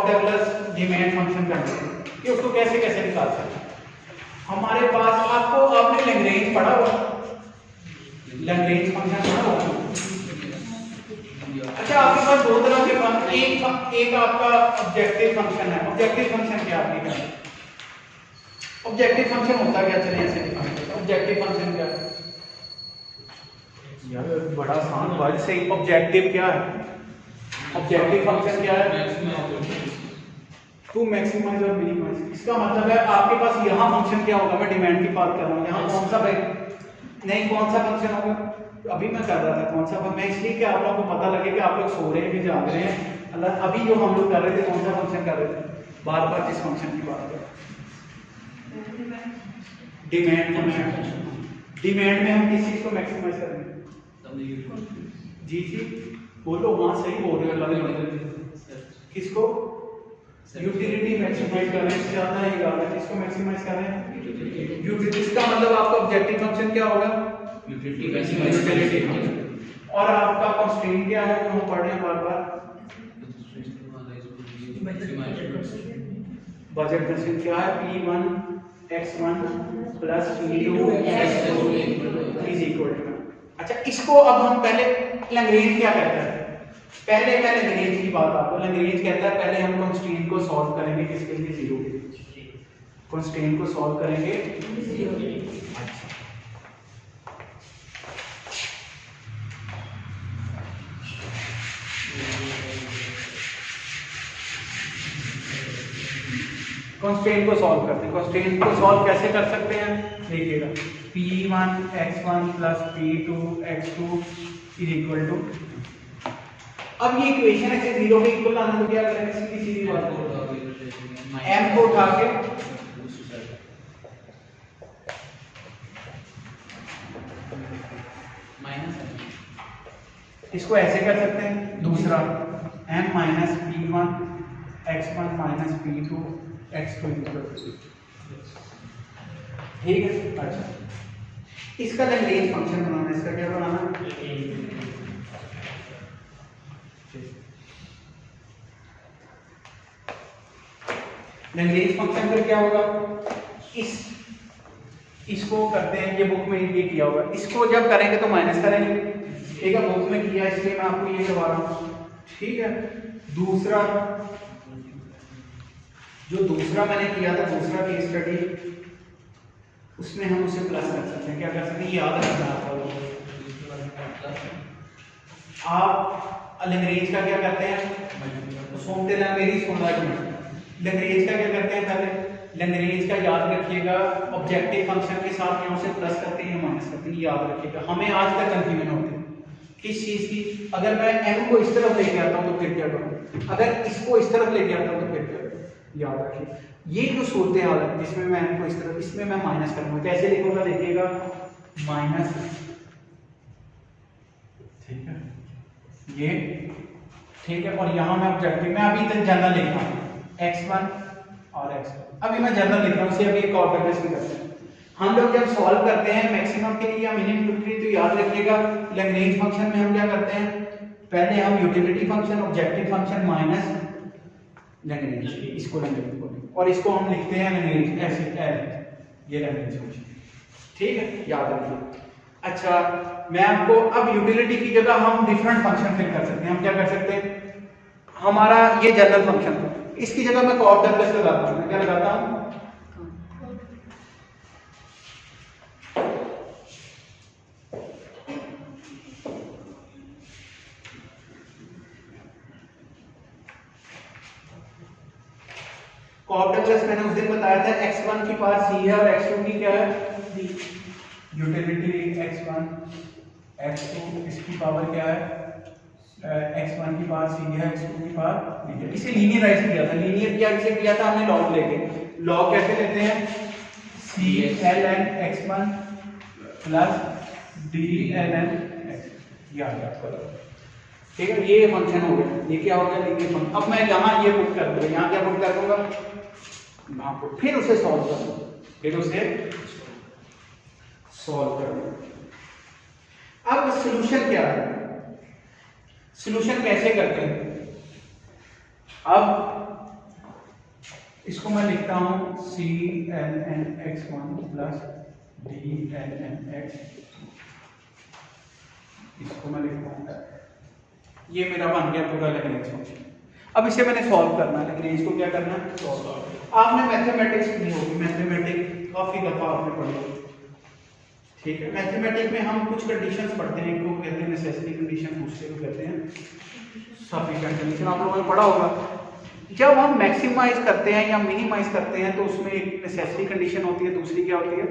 कॉफ Douglas demand function करते हैं कि उसको कैसे कैसे निकाल सकते हैं। हमारे पास आपने लैग्रेंज पढ़ा होगा, लैग्रेंज फंक्शन पढ़ा होगा। अच्छा, आपके पास दो तरह के फंक्शन, एक आपका ऑब्जेक्टिव फंक्शन है। ऑब्जेक्टिव फंक्शन क्या आपने कहा? ऑब्जेक्टिव फंक्शन होता क्या, चलिए ऐसे डिफाइन करते हैं। ऑब्जेक्टिव फंक्शन क्या है यार? बड़ा आसान वर्ड से ऑब्जेक्टिव क्या है? ऑब्जेक्टिव फंक्शन क्या है? टू मैक्सिमाइज और मिनिमाइज। इसका मतलब है आपके पास यहाँ फंक्शन क्या होगा, मैं डिमांड की बात कर रहा हूँ, यहाँ कौन सा नहीं कौन सा फंक्शन होगा? अभी मैं कर रहा था कौन सा, मैं इसलिए कि आप लोगों को पता लगे कि आप लोग सो रहे हैं कि जाग रहे हैं। अल्लाह, अभी जो हम लोग कर रहे थे कौन सा फंक्शन कर रहे थे, बार बार जिस फंक्शन की बात कर, डिमांड फंक्शन। डिमांड में हम किस चीज को मैक्सिमाइज करेंगे? जी जी बोलो, वहां सही बोल रहे हो। अल्लाह, किसको? यूटिलिटी मैक्सिमाइज कर रहे हैं, ज्यादा ही गा रहे हैं, किसको मैक्सिमाइज कर रहे हैं? यूटिलिटी। इसका मतलब आपका ऑब्जेक्टिव फंक्शन क्या होगा? यूटिलिटी। और आपका कंस्ट्रेंट क्या है जो हम पढ़ रहे हैं बार बार? बजट कंस्ट्रेंट क्या है? P1 x1 plus P2 x2 is equal to. अच्छा, इसको अब हम पहले लैग्रेंज क्या कहता है? पहले मैं लैग्रेंज की बात आपको, लैग्रेंज कहता है पहले हम कंस्ट्रेंट को सॉल्व करेंगे किसके लिए? जीरो के लिए। कंस्ट्रेंट को सॉल्व करेंगे जीरो के लिए। कंस्ट्रेंट को सॉल्व करते हैं। कंस्ट्रेंट को सॉल्व कैसे कर सकते हैं? देखिएगा, P1 x1 plus P2 x2 is equal to. अब ये इक्वेशन है कि जीरो के इक्वल आने तो क्या करेंगे? सीधी सीधी बात है, m को उठा के इसको ऐसे कर सकते हैं। दूसरा m minus P1 x1 minus P2 x2 ठीक है। अच्छा, इसका लैग्रेंज फंक्शन बनाना है। इसका क्या बनाना? लैग्रेंज फंक्शन का क्या होगा? इसको करते हैं, ये बुक में ये किया होगा। इसको जब करेंगे तो माइनस करेंगे, ठीक है, बुक में किया इसलिए मैं आपको ये करवा रहा हूँ, ठीक है। दूसरा जो दूसरा मैंने किया था, दूसरा केस स्टडी, उसमें हम उसे प्लस कर सकते हैं। क्या कर सकते हैं? याद रखना आप लैग्रेंज का क्या करते हैं? सुनते ना, मेरी सुन रहा है। लैग्रेंज का क्या करते हैं? पहले लैग्रेंज का याद रखिएगा, ऑब्जेक्टिव फंक्शन के साथ यहाँ से प्लस करते हैं या माइनस करते हैं, याद रखिएगा। हमें आज तक कंफ्यूजन होती है किस चीज की? अगर मैं m को इस तरफ लेके आता हूँ तो फिर क्या करूँ, अगर इसको इस तरफ लेके आता हूँ तो फिर क्या करूँ? याद रखिए, ये जो सूरत हाल है जिसमें मैं m को इस तरफ, इसमें मैं माइनस करूंगा। कैसे लिखूंगा? देखिएगा, माइनस, ठीक है, ये ठीक है, और यहाँ मैं ऑब्जेक्टिव में अभी तक जनरल लिख रहा हूँ x1 और x2। अभी मैं जनरल लिख रहा हूँ, इसे अभी एक और प्रैक्टिस भी करते हैं। हम लोग जब सॉल्व करते हैं मैक्सिमम के लिए या मिनिमम के लिए, तो याद रखिएगा लैग्रेंज फंक्शन में हम क्या करते हैं? पहले हम utility function, objective function minus Lagrange, इसको लैग्रेंज बोलते हैं, और इसको हम लिखते हैं लैग्रेंज ऐसे L, ये लैग्रेंज फंक्शन, ठीक है, याद रखिए। अच्छा, मैं आपको अब यूटिलिटी की जगह हम डिफरेंट फंक्शन फिर कर सकते हैं। हम क्या कर सकते हैं? हमारा ये जनरल फंक्शन, इसकी जगह मैं कॉफ डगलस लगाता हूँ। मैं क्या लगाता हूँ? कॉफ डगलस मैंने उस दिन बताया था, x1 की पावर c है और x2 की क्या है? d। यूटिलिटी x1 x2, इसकी पावर क्या है? x1 की पावर c है, x2 की पावर d है। इसे लीनियराइज किया था। लीनियर क्या इसे किया था हमने? लॉग लेके। लॉग कैसे लेते हैं? c ln x1 plus d ln x, याद करो, ठीक है। ये फंक्शन हो गया, ये क्या हो गया? Linear function. अब मैं यहाँ ये पुट कर दूंगा, यहाँ क्या पुट कर दूंगा? फिर उसे सॉल्व कर दूंगा, फिर उसे सॉल्व कर दूंगा। अब सॉल्यूशन क्या है? सॉल्यूशन कैसे करते हैं? अब इसको मैं लिखता हूँ C L N X one plus D L N X, इसको मैं लिखता हूँ, ये मेरा बन गया पूरा लैग्रेंज फंक्शन। अब इसे मैंने सॉल्व करना है, लैग्रेंज को क्या करना है, सॉल्व। आपने मैथमेटिक्स पढ़ी होगी, मैथमेटिक्स काफी दफा आपने पढ़ी होगी, ठीक है। मैथमेटिक्स में हम कुछ कंडीशंस पढ़ते हैं, एक को कहते हैं नेसेसरी कंडीशन, दूसरे को कहते हैं सफिशिएंट कंडीशन, आप लोगों ने पढ़ा होगा। जब हम मैक्सिमाइज करते हैं या मिनिमाइज करते हैं तो उसमें एक नेसेसरी कंडीशन होती है, दूसरी क्या होती है,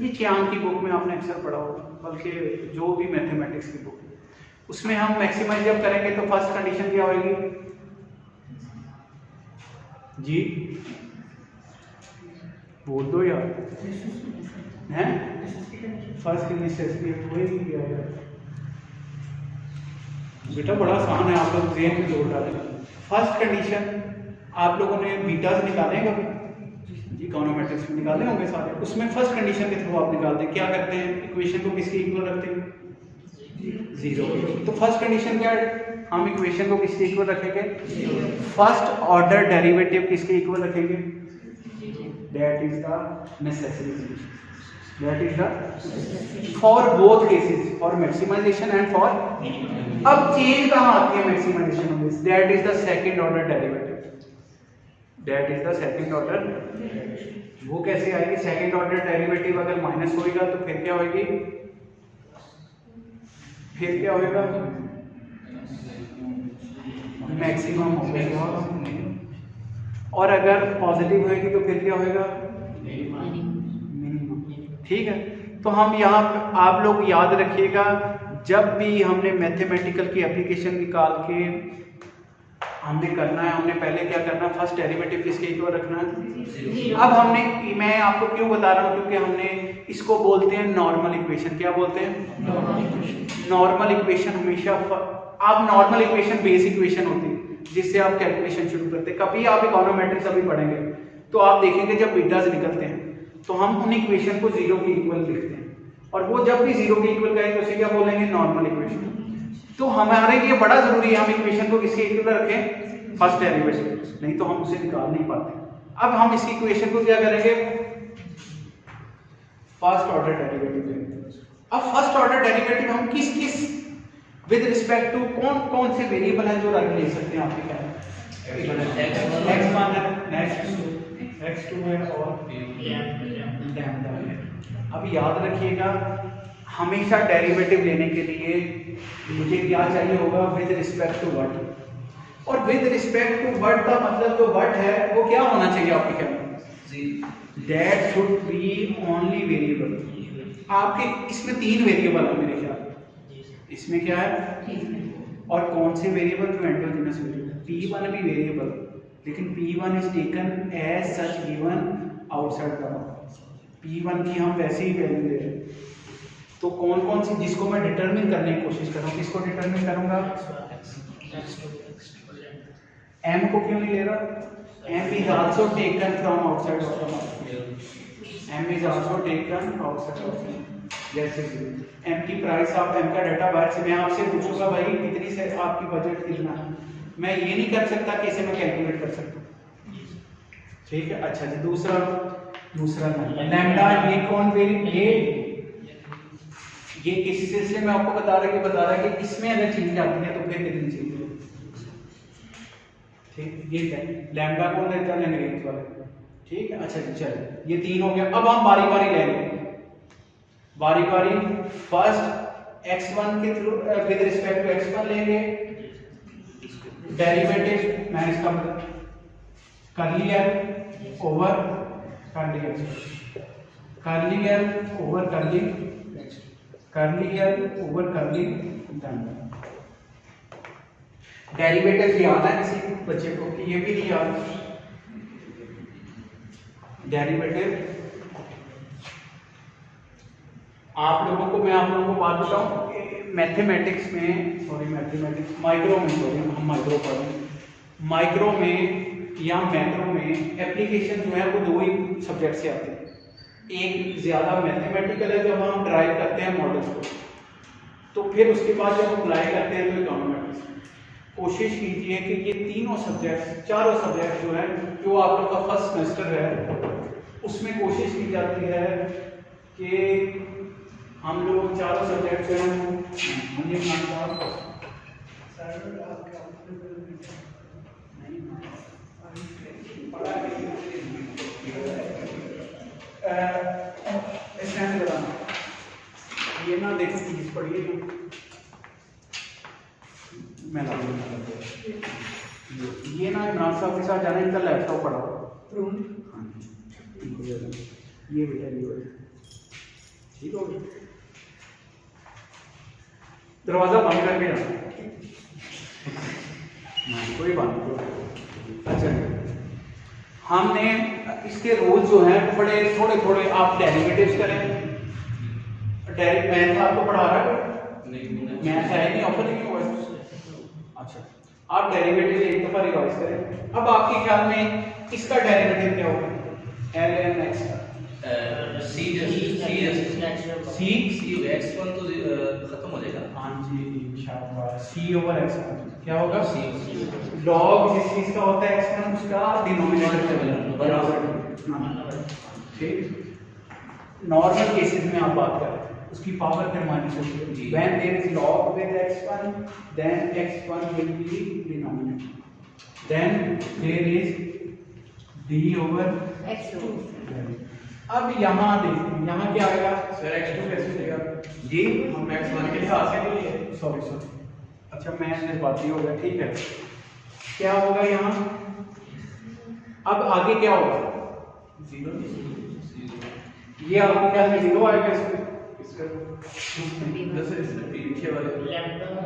ये चियांग की बुक में आपने अक्सर पढ़ा होगा, बल्कि जो भी मैथमेटिक्स की बुक है उसमें हम मैक्सिमाइज जब करेंगे तो फर्स्ट कंडीशन क्या होगी जी, बोल दो यार, हैं फर्स्ट नेसेसरी होएगी क्या यार, बेटा बड़ा आसान है, आप लोग जेन में जोड़ डालें। फर्स्ट कंडीशन आप लोगों ने बीटास निकाले हैं कभी, इकोनोमेट्रिक्स में निकाले होंगे सारे, उसमें फर्स्ट कंडीशन के थ्रू आप निकालते हैं, क्या करते हैं, इक्वेशन को किसके इक्वल रखते हैं, जीरो। तो फर्स्ट कंडीशन क्या है, हम इक्वेशन को किसके इक्वल रखेंगे, फर्स्ट ऑर्डर डेरिवेटिव किसके इक्वल रखेंगे, that is the necessary condition, that is the for both cases, for maximization and for. अब चेंज कहां आती है मैक्सिमाइजेशन में, that is the second order derivative, that is the second order, वो कैसे आएगी, सेकंड ऑर्डर डेरिवेटिव अगर minus होएगा तो फिर क्या होगी, फिर क्या होएगा, मैक्सिमम होगा, और अगर पॉजिटिव होएगी तो फिर क्या होएगा, मिनिमम, ठीक है। तो हम यहाँ आप लोग याद रखिएगा, जब भी हमने मैथमेटिकल की एप्लीकेशन निकाल के हमने करना है, हमने पहले क्या करना है, फर्स्ट डेरिवेटिव किसके इक्वल रखना है। अब हमने, मैं आपको क्यों बता रहा हूँ, क्योंकि हमने इसको बोलते हैं नॉर्मल इक्वेशन, क्या बोलते हैं, नॉर्मल इक्वेशन। हमेशा आप नॉर्मल इक्वेशन बेस इक्वेशन होती है जिससे आप कैलकुलेशन शुरू करते हैं। कभी आप इकोनोमेट्रिक्स अभी पढ़ेंगे तो आप देखेंगे जब बीटास निकलते हैं तो हम उन इक्वेशन को जीरो के इक्वल लिखते हैं, और वो जब भी जीरो के इक्वल करेंगे उसे क्या बोलेंगे, नॉर्मल इक्वेशन। तो हमारे लिए बड़ा जरूरी है हम इक्वेशन को किसके इक्वल रखें, फर्स्ट डेरिवेटिव, नहीं तो हम उसे निकाल नहीं पाते। अब हम इस इक्वेशन को क्या करेंगे, फर्स्ट ऑर्डर डेरिवेटिव लेंगे। अब फर्स्ट ऑर्डर डेरिवेटिव हम किस किस विद रिस्पेक्ट टू कौन कौन से वेरिएबल हैं जो रख ले सकते हैं, आपके क्या x1 है, नेक्स्ट x2 है और लैम्डा है। अब याद रखिएगा, हमेशा डेरिवेटिव लेने के लिए मुझे क्या चाहिए होगा, विद रिस्पेक्ट टू व्हाट, और विद रिस्पेक्ट टू व्हाट का मतलब जो व्हाट है वो क्या होना चाहिए आपके क्या, that should be only variable. आपके इसमें तीन वेरिएबल है मेरे ख्याल, इसमें क्या है, और कौन से वेरिएबल, जो एंडोजीनस वेरिएबल, p1 भी वेरिएबल, लेकिन p1 is taken as such given outside the p1 की हम वैसे ही वैल्यू ले रहे हैं। तो कौन कौन सी जिसको मैं डिटरमिन करने की कोशिश कर रहा हूँ, किसको डिटरमिन करूंगा, m को क्यों नहीं ले रहा, m is also taken from outside of the market, m is also taken outside of the, जैसे m की प्राइस, आप m का डाटा बाहर से, मैं आपसे पूछूंगा भाई कितनी से आपकी बजट कितना है, मैं ये नहीं कर सकता कि इसे मैं कैलकुलेट कर सकता हूँ, ठीक है। अच्छा जी, दूसरा लैम्डा, ये कौन वेरिएबल, ये किसी सिलसिले में आपको बता रहा है कि इसमें अगर चेंज आती है तो फिर कितनी चेंज है, ठीक, ये लैम्डा कौन देता है, लैग्रेंज वाला, ठीक है। अच्छा जी, चलिए ये तीन हो गया। अब हम बारी बारी लेंगे, बारी बारी फर्स्ट x1 के through with respect to x1 लेंगे डेरिवेटिव, मैं इसका curly L over curly x, curly L over curly x, curly L over curly lambda. Derivative याद है किसी बच्चे को कि ये भी नहीं याद, डेरिवेटिव आप लोगों को, मैं आप लोगों को बात बताऊं, मैथमेटिक्स में, माइक्रो में, माइक्रो में या मैक्रो में एप्लीकेशन जो है वो दो ही सब्जेक्ट से आते हैं। एक ज्यादा मैथमेटिकल है जब हम ड्राइव करते हैं मॉडल्स को, तो फिर उसके बाद जब अप्लाई करते हैं तो इकोनॉमेट्रिक्स। कोशिश कीजिए कि ये तीनों सब्जेक्ट, चारों सब्जेक्ट जो है, जो आप लोग का फर्स्ट सेमेस्टर है, उसमें कोशिश की जाती है कि हम लोग चारों सब्जेक्ट जो हैं ये ना देखो चीज पढ़िए ना, मैं ये ना इमरान साहब के साथ जाना, इनका लैपटॉप पड़ा ये बेटा ये ठीक हो गया, दरवाजा बंद करके जाना कोई बात नहीं। अच्छा हमने इसके रोल जो हैं बड़े थोड़े थोड़े, आप डेरिवेटिव्स करें, मैथ आपको पढ़ा रहा है मैथ है नहीं, ऑफर नहीं हुआ। अच्छा आप डेरिवेटिव एक दफा रिवाइज करें। अब आपके ख्याल में इसका डेरिवेटिव क्या होगा? एल एन एक्स का सी x1 तो खत्म हो जाएगा। हाँ जी शाबाश, सी ओवर x1 क्या होगा? सी लॉग जिस चीज का होता है x1 उसका डिनोमिनेटर बराबर। ठीक, नॉर्मल केसेस में आप बात करें उसकी पावर फिर माइनस होती है। When there is log with x1 then x1 will be denominator, then there is d over x2। अब यहाँ देखिए यहाँ क्या आएगा सर x2 कैसे देगा जी? हम x1 के हिसाब से नहीं है, सॉरी अच्छा मैं जज्बाती हो गया, ठीक है। क्या होगा यहाँ, अब आगे क्या होगा? 0 ये आपको क्या है 0 आएगा इसमें, पीछे वाले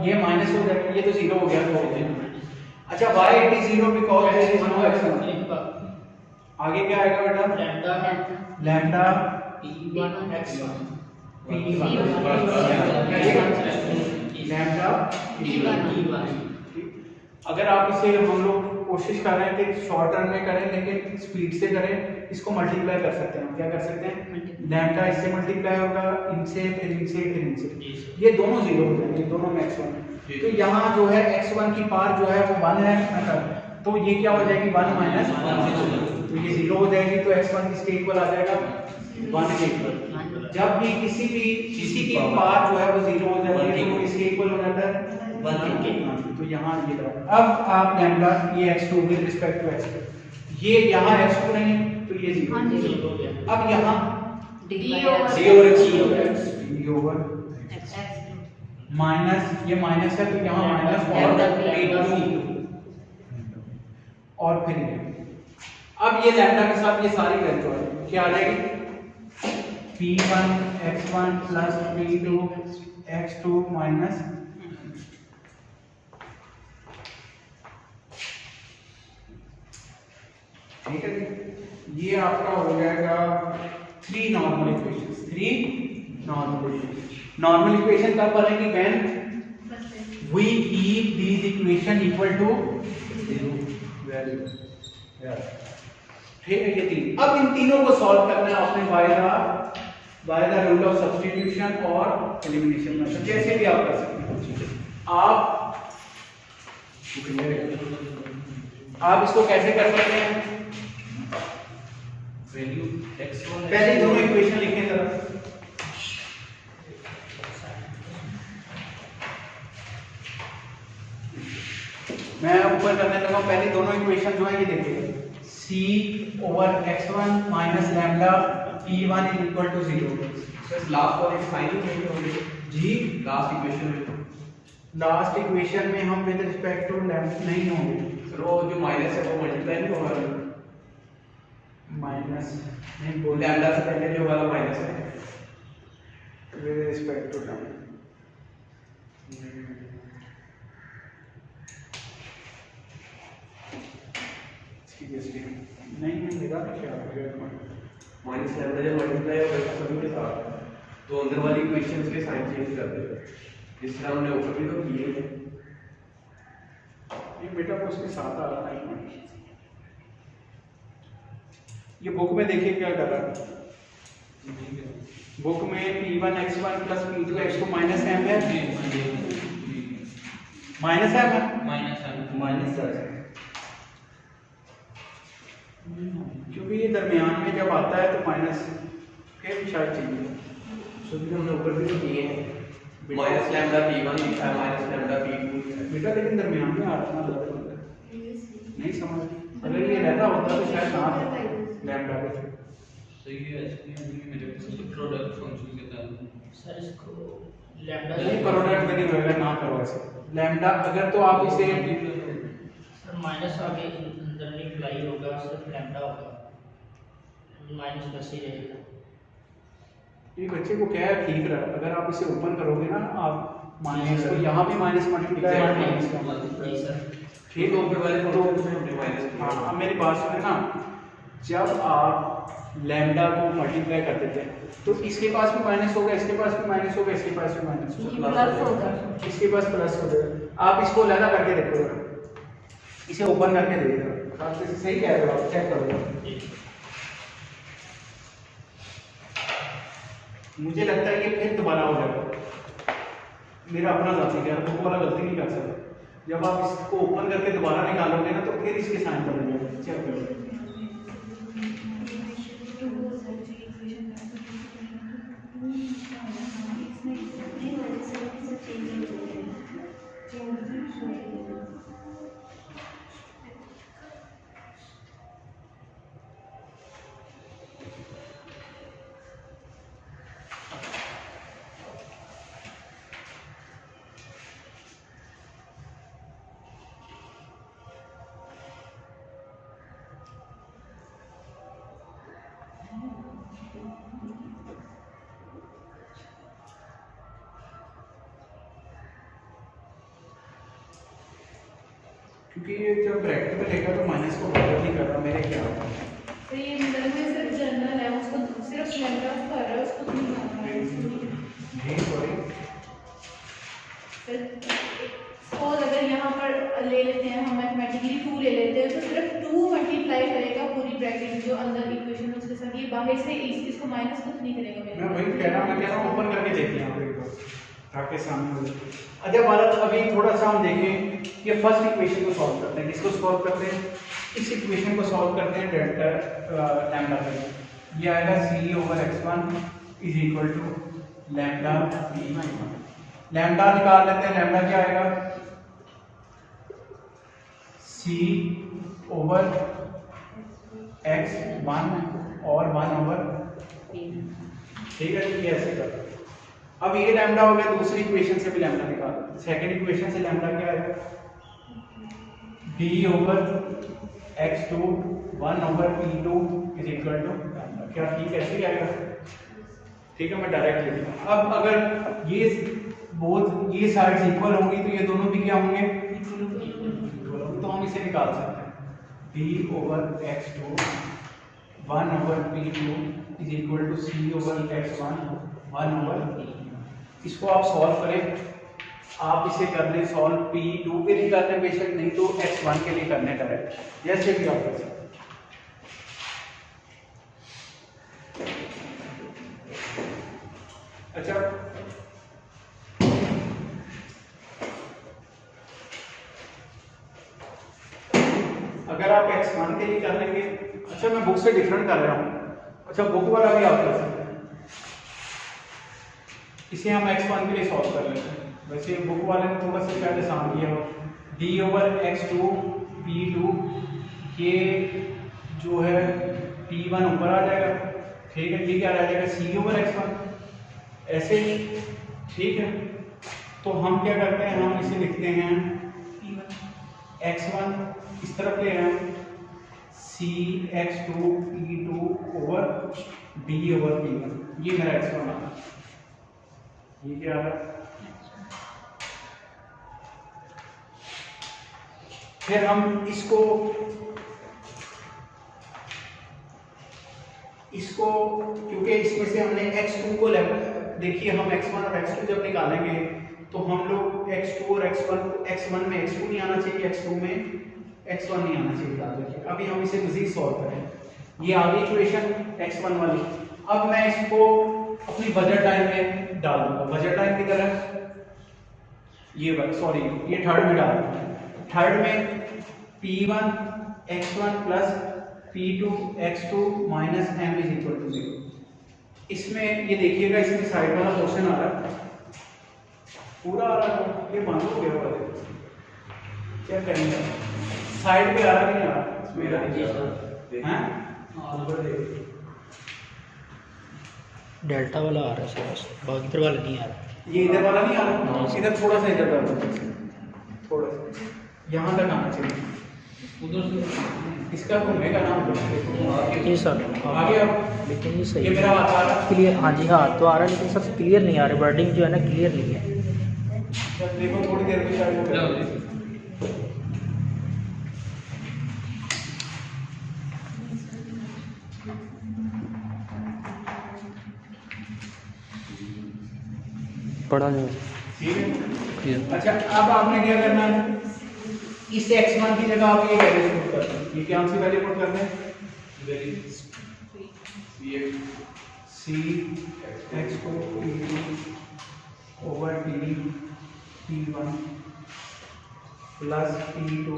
ये माइनस हो जाएगा, ये तो 0 हो गया तो। अच्छा y it is 0 because there is no x1। आगे क्या आएगा बेटा? Lambda p1 x1 p1 lambda p1। अगर आप इसे, हम लोग कोशिश कर रहे हैं कि शॉर्ट टर्म में करें लेकिन स्पीड से करें, इसको मल्टीप्लाई कर सकते हैं। क्या कर सकते हैं? लैम्डा इससे मल्टीप्लाई होगा, इनसे फिर इनसे फिर इनसे, ये दोनों 0 हो जाएंगे, दोनों मैक्सिमम। तो यहाँ जो है x1 की पावर जो है वो 1 है, मतलब तो ये क्या हो जाएगी 1 माइनस 1, तो ये 0 हो जाएगी, तो x1 किसके इक्वल आ जाएगा? 1 के इक्वल। जब भी किसी की पावर जो है वो 0 हो जाती है तो इसके इक्वल हो जाता है 1 के। तो यहाँ ये अब आप लैम्डा ये x2 with respect to x2, ये यहाँ x2 नहीं है तो ये 0 हो गया। अब यहाँ d ओवर माइनस, ये माइनस है तो यहाँ माइनस और फिर ये, अब ये लैम्डा के साथ ये सारी वैल्यू आ जाएगी, क्या आ जाएगी? p1 x1 plus p2 x2 minus, ठीक है जी। ये आपका हो जाएगा 3 normal equations, 3 normal equation. Normal equation कब बनेगी? When we keep these equation equal to 0 value, ठीक है ये 3। अब इन तीनों को सॉल्व करना है आपने by the rule of substitution और एलिमिनेशन मेथड, जैसे भी आप कर सकते हैं। आप इसको कैसे कर सकते हैं? वैल्यू x1 पहले दोनों इक्वेशन लिखें जरा। मैं ऊपर करने लगा, पहले दोनों इक्वेशन जो है ये देखिए, c over x1 minus lambda p1 is equal to 0। Sir last वाले फाइनल में होंगे जी लास्ट इक्वेशन में, लास्ट इक्वेशन में हम विद रिस्पेक्ट टू लैम्डा नहीं होंगे सर वो जो माइनस है वो मल्टीप्लाई नहीं होगा, माइनस नहीं बोल, लैम्डा से पहले जो वाला माइनस है विद रिस्पेक्ट टू लैम्डा। नहीं है मेरा क्या माइनस लैम्डा जब मल्टीप्लाई होगा सभी के साथ, तो अंदर वाली इक्वेशंस के साइन चेंज कर देगा, जिस तरह हमने ऊपर भी तो किए हैं। ये बेटा को उसके साथ आ रहा है, ये बुक में देखिए क्या कर रहा है। बुक में p1 x1 plus p2 x2 minus m है, माइनस है ना, माइनस क्योंकि ये दरमियान में जब आता है तो माइनस फिर शायद चाहिए। सो भी हमने ऊपर भी तो किए हैं, माइनस लैम्डा p1 लिखा है, माइनस लैम्डा p2। बेटा लेकिन दरमियान में आ रहा है, नहीं समझ, अगर ये रहता होता तो शायद ना लैम्डा पे सही है। इसमें मेरे को प्रोडक्ट फंक्शन के तहत सर इसको लैम्डा नहीं, प्रोडक्ट में नहीं होगा, ना करो ऐसे। लैम्डा अगर तो आप इसे सर माइनस आगे अंदर नहीं अप्लाई होगा, सिर्फ लैम्डा होगा, माइनस बस ही रहेगा। ये बच्चे को क्या है ठीक रहा, अगर आप इसे ओपन करोगे ना आप माइनस को यहाँ भी माइनस मल्टीप्लाई माइनस का जी सर। ठीक तो हो ऊपर वाले तो फंक्शन में हमने माइनस किया। हाँ, अब मेरी बात सुने ना, जब आप लैम्डा को मल्टीप्लाई कर देते हैं तो इसके पास भी माइनस होगा, इसके पास भी माइनस होगा, इसके पास भी माइनस होगा, प्लस होगा। इसके पास प्लस होगा। आप इसको अलग करके देखो, इसे ओपन करके देखो, आप इसे सही कह रहे हो, आप चेक करो। मुझे लगता है ये फिर दोबारा हो जाएगा, मेरा अपना जाती है, वो वाला गलती नहीं कर सकता। जब आप इसको ओपन करके दोबारा निकालोगे ना तो फिर इसके साइन बदल जाएगा, चेक करो। क्योंकि ये जब ब्रैकेट में लेगा तो माइनस को बदल नहीं कर रहा मेरे ख्याल में। तो ये मिडल में सिर्फ जनरल है, उसको सिर्फ लैम्डा कर रहा है, उसको नहीं करना है। नहीं सॉरी, सपोज अगर यहाँ पर ले लेते हैं हम मैथमेटिकली 2 ले लेते हैं तो सिर्फ 2 मल्टीप्लाई करेगा पूरी ब्रैकेट जो अंदर इक्वेशन है उसके साथ, ये बाहर से इसको माइनस कुछ नहीं करेगा। मैं वही कह रहा हूँ ओपन करके देखिए यहाँ पे एक बार, ताकि सामने हो जाए। अच्छा भारत, अभी थोड़ा सा हम देखें, ये फर्स्ट इक्वेशन को सॉल्व करते हैं। किसको सॉल्व करते हैं? इस इक्वेशन को सॉल्व करते हैं डेल्टा लैम्डा पर। ये आएगा c/x1 is equal to lambda p। Lambda निकाल लेते हैं, लैम्डा क्या आएगा? c/x1 और 1/, ठीक है जी, ऐसे कर। अब ये लैम्डा हो गया, दूसरी इक्वेशन से भी लैम्डा निकाल। सेकंड इक्वेशन से लैम्डा क्या आएगा? d/x2 1/p2 is equal to lambda. क्या ठीक ऐसे ही आएगा? ठीक है, मैं डायरेक्ट लिख दूंगा। अब अगर ये बोथ ये साइड्स इक्वल होंगी तो ये दोनों भी क्या होंगे? इक्वल होंगे, तो हम इसे निकाल सकते हैं। d/x2 1/p2 is equal to c/x1 1/p। इसको आप सॉल्व करें, आप इसे कर लें सॉल्व, p2 के लिए करने बेशक, नहीं तो x1 के लिए करने का है, जैसे भी आप कर सकते हैं। अच्छा, अगर आप x1 के लिए कर लेंगे, अच्छा मैं बुक से डिफरेंट कर रहा हूँ, अच्छा बुक वाला भी आप कर सकते हैं। इसे हम x1 के लिए सॉल्व कर लेते हैं। वैसे बुक वाले ने थोड़ा सा शायद आसान किया हो। d/x2 p2, ये जो है p1 ऊपर आ जाएगा, ठीक है, ये क्या आ जाएगा? c/x1 ऐसे ही, ठीक है। तो हम क्या करते हैं, हम इसे लिखते हैं x1 इस तरफ ले आए, c/x2 p2 ओवर d/p1, ये मेरा x1 आ रहा है। ये क्या आ रहा है? फिर हम इसको क्योंकि इसमें से हमने x2 को देखिए, हम x1 और x2 जब निकालेंगे तो हम लोग x2 और x1 में x2 नहीं आना चाहिए, x2 में x1 नहीं आना चाहिए, याद रखिए। अभी हम इसे मजीद सॉल्व करें। ये आ गई इक्वेशन x1 वाली। अब मैं इसको अपनी बजट लाइन में डाल दूंगा। बजट लाइन की तरह ये सॉरी ये थर्ड में डाल, थर्ड में P1 x1 plus P2 x2 minus m is equal to 0। इसमें ये देखिएगा, इसमें साइड वाला पोर्शन आ रहा है, पूरा आ रहा है, ये बंद हो गया हुआ है, क्या करेंगे, साइड पे आ रहा नहीं आ रहा, मेरा जी सर। हैं ऊपर देखिए, डेल्टा वाला आ रहा है सर, बाकी इधर वाला नहीं आ रहा। ये इधर वाला नहीं आ रहा, नहीं। इधर थोड़ा सा इधर डाल दो, थोड़ा सा यहाँ तक आना चाहिए, उधर से इसका घूमेगा ना जी सर। आगे अब लेकिन ये सही ये मेरा बात आ रहा है, क्लियर, हाँ जी हाँ तो आ रहा है, लेकिन सर क्लियर नहीं आ रहा, वर्डिंग जो है ना क्लियर नहीं है। जब देखो थोड़ी देर में शायद हो जाओ गया। जी। पढ़ा नहीं। ठीक है, क्लियर। अच्छा अब आपने क्या करना है, इस x1 की जगह आप ये वैल्यू पुट कर दें, ये क्या सी वैल्यू पुट करते हैं, c x को p2 over t p1 plus p2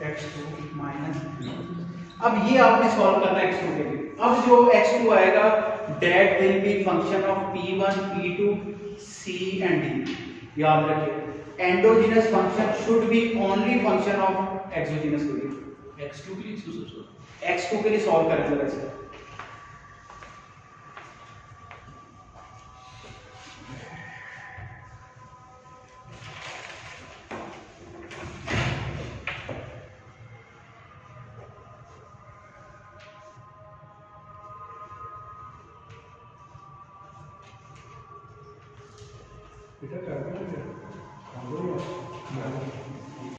x2 minus, अब ये आपने सॉल्व करना है x2 के लिए। अब जो x2 आएगा that will be function of p1 p2 c and d, याद रखिए endogenous function should be only function of exogenous के लिए। x2 के लिए x2 के लिए सॉल्व करें जरा से, बेटा कर दो